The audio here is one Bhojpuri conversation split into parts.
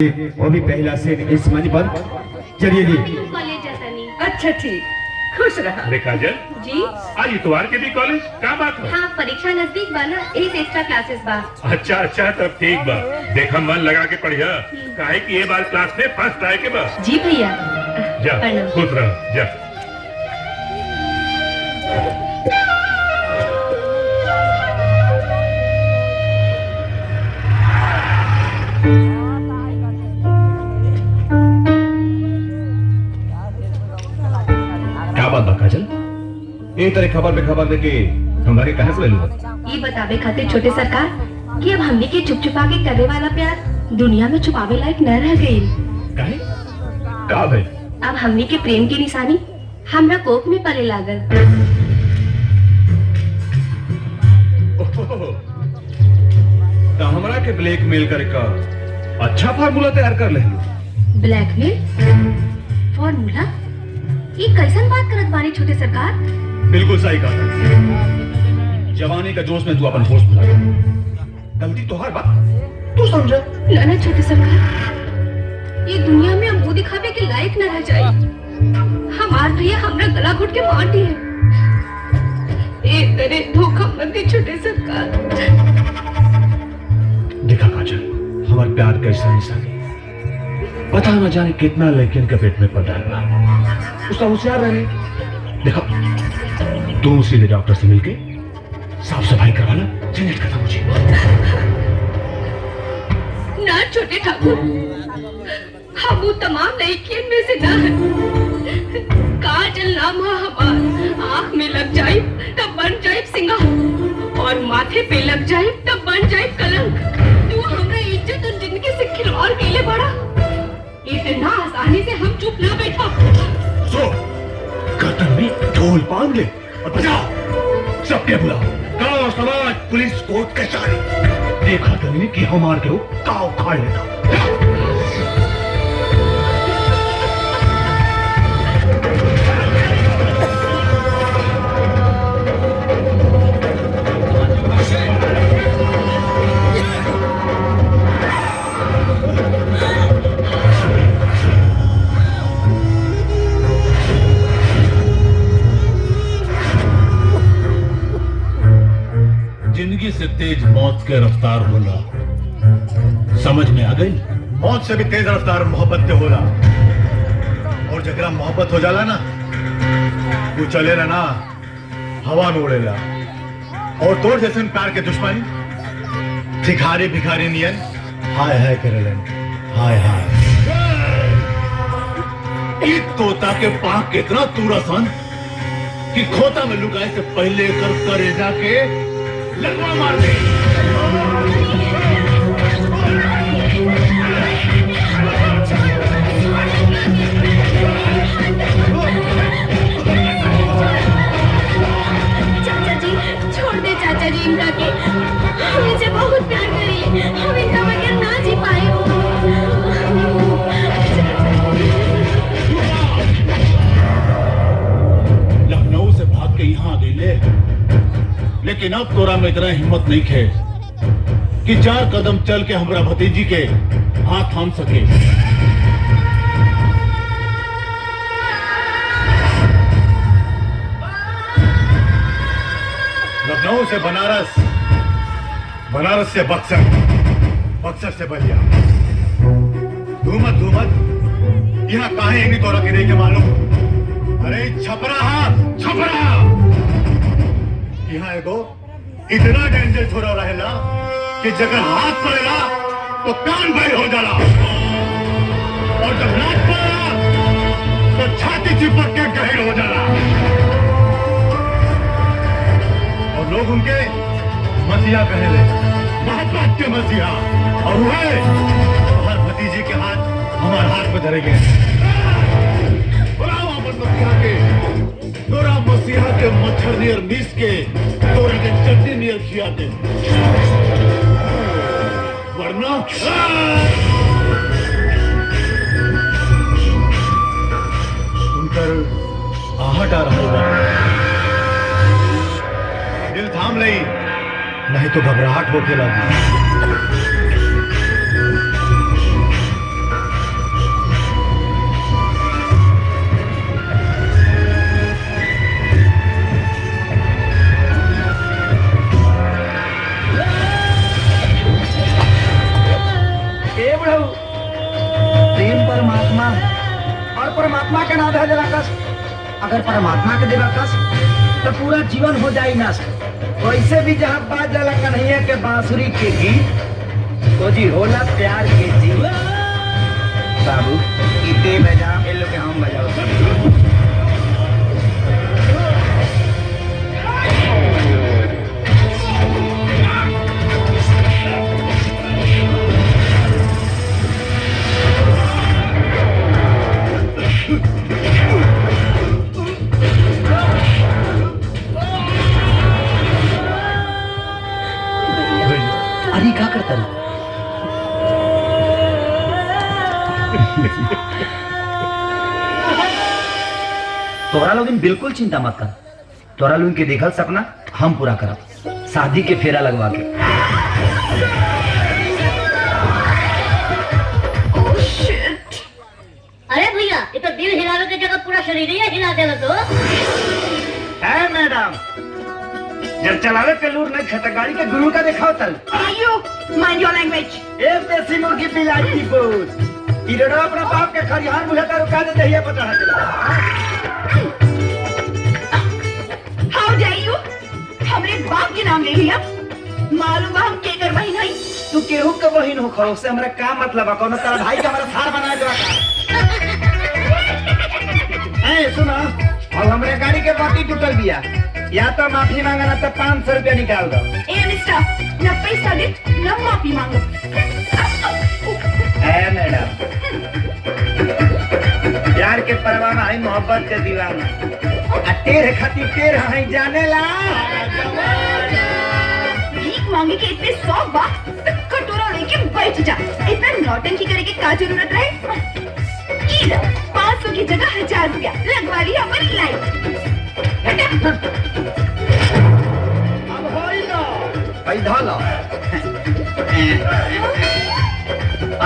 वो भी पहला से इस मंच पर। चलिए जी। कॉलेज जाता नहीं। अच्छा ठीक, खुश रहा। अरे काजल, जी आज इतवार के भी कॉलेज क्या बात है? हाँ, परीक्षा नजदीक बा ना, एक एक्स्ट्रा क्लासेस बा। अच्छा अच्छा, तब ठीक बा। देखा मन लगा के पढ़िया, काहे कि ये बार क्लास में फर्स्ट आए के बस। जी भैया। जा प्रणाम। खुश रह जा। क्या बात बा काजल? एक तरह खबर पे खबर देके हमारे कहां से ले लो? ये बतावे खातिर छोटे सरकार कि अब हमने के चुप छुपा के करने वाला प्यार दुनिया में छुपावे लायक न रह गई। काहे? का भाई? अब हमने के प्रेम की निशानी हमरा कोख में पले लागल। तो हमरा के ब्लैकमेल करे का अच्छा फार्मूला तैयार कर ले। Blackmail formula? ये कैसन बात करत बानी छोटे सरकार? बिल्कुल सही कहा। जवानी का जोश में तू अपन होश भुला गया। गलती तो हर बात तू समझा। ना छोटे सरकार, ये दुनिया में अब वो दिखावे के लायक न रह जाए। हमार भैया हमरा गला घुट के मार दिए। एक तरह धोखा मत दे छोटे सरकार। देखा काजल, हमारे प्यार कैसा निशानी पता न जाने कितना लेकिन के पेट में पड़ रहा है। उसका होशियार रहे। देखो तू सीधे डॉक्टर से मिलके साफ सफाई करवाना, झंझट खत्म हो जाए। ना छोटे ठाकुर, हम वो तमाम लड़कियन में से ना हैं। काजल नाम है हमार। आँख में लग जाए तब बन जाए सिंगार, और माथे पे लग जाए तब बन जाए कलंक। तू हमरा इज्जत और जिंदगी से खिलवाड़ केले बड़ा। इतना आसानी से हम चुप ना बैठा। सो गर्दन में ढोल बांध ले और बजाओ। सबके बुलाओ, गांव समाज पुलिस कोर्ट कचहरी। देखा तुमने कि हमार के वो काव खाड़ लेता। जिंदगी से तेज मौत के रफ्तार होला, समझ में आ गई? मौत से भी तेज रफ्तार मोहब्बत के होला। और जगरा मोहब्बत हो जाला ना, वो चलेला ना, हवा में उड़ेला। और तोर जैसे प्यार के दुश्मन भिखारी भिखारी नियन हाय हाय करेलन। हाय हाय। एक तोता के पाक कितना तूरा सन कि खोता में लुकाए से पहले कर करेजा के लगवा मार दे। चाचा जी छोड़ दे, चाचा जी इनका के हम इनसे बहुत प्यार करेंगे। हम इनका बगैर ना जी पाए। लखनऊ से भाग के यहाँ आ गई ले, लेकिन अब तोरा में इतना हिम्मत नहीं है कि 4 कदम चल के हमरा भतीजी के हाथ थाम सके। लखनऊ से बनारस, बनारस से बक्सर, बक्सर से बलिया। धूमत धूमत यहाँ काहे नहीं तो रखे के मालूम। अरे छपरा हा, छपरा। यहाँ एगो इतना डेंजर छोरा रहेला कि जगह हाथ पड़ेला तो कान भर हो जाला, और जब लात पड़ेला तो छाती चिपक के गहिर हो जाला। और लोग उनके मसीहा कहेले, मोहब्बत के मसीहा। और वह हर भतीजे के हाथ हमारे हाथ में धरेंगे। बुलाओ अपन मसीहा के, तोरा मसीहा के मच्छर नियर मीस के तोरा के चटनी नियर खिया दे, वरना सुनकर आहट आ रहा होगा। दिल थाम ले, नहीं तो घबराहट होके लगी। परमात्मा और परमात्मा के ना देला कष्ट। अगर परमात्मा के देवा कष्ट तो पूरा जीवन हो जाई नष्ट। वैसे भी जहाँ बात जाला कन्हैया के बांसुरी के गीत तो जी होला प्यार के जी। बाबू इते बजा ए लोग के हम बजाओ। अरे क्या करता है? तोरा लोग बिल्कुल चिंता मत कर। तोरा लोग के देखल सपना हम पूरा करब शादी के फेरा लगवा के। अरे भैया ये तो दिल हिलावे के जगह पूरा शरीर ही हिला देला तो। है मैडम जब चलावे पे लूर नहीं खाता गाड़ी के गुरु का दिखाओ तल। You mind your language. एक देसी मुर्गी पिलाई की बोल इधर अपना बाप के खरिहान बुलाता रुका दे दहिया पता है। How dare you? हमरे बाप के नाम ले लिया। मालूम है हम के कर बहन है। तू केहू के बहिन हो खरो से हमरा का मतलब है? कोनो तेरा भाई का हमारा थार बनाए दो का। ए सुना अब हमरे गाड़ी के बाकी टूटल बिया या तो माफी मांगा ना तो 500 रुपया निकाल दो। ए मिस्टर न पैसा दे न माफी मांगो। है मैडम प्यार के परवाना है मोहब्बत के दीवाना आ तेरे खातिर तेरे है जाने ला। भीख मांगे के इतने 100 बात तो कटोरा लेके बैठ जा। इतना नौटंकी करे के का जरूरत रहे? इधर 500 की जगह 1000 रुपया लगवा लिया हमारी लाइफ। अब होई ना पैदा ला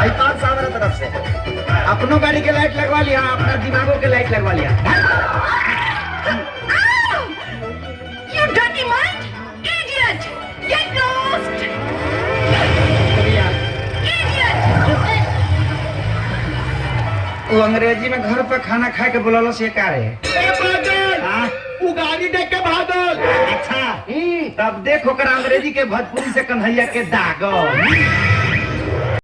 आई 500 हमारा तरफ से अपनों गाड़ी के लाइट लगवा लिया अपना दिमागों के लाइट लगवा लिया। You dirty mind, idiot! Get lost! वो अंग्रेजी में घर पर खाना खा के बुलालो से का है? वो गाड़ी देख के भागल। अच्छा तब देखो कर अंग्रेजी के भोजपुरी से कन्हैया के दागो।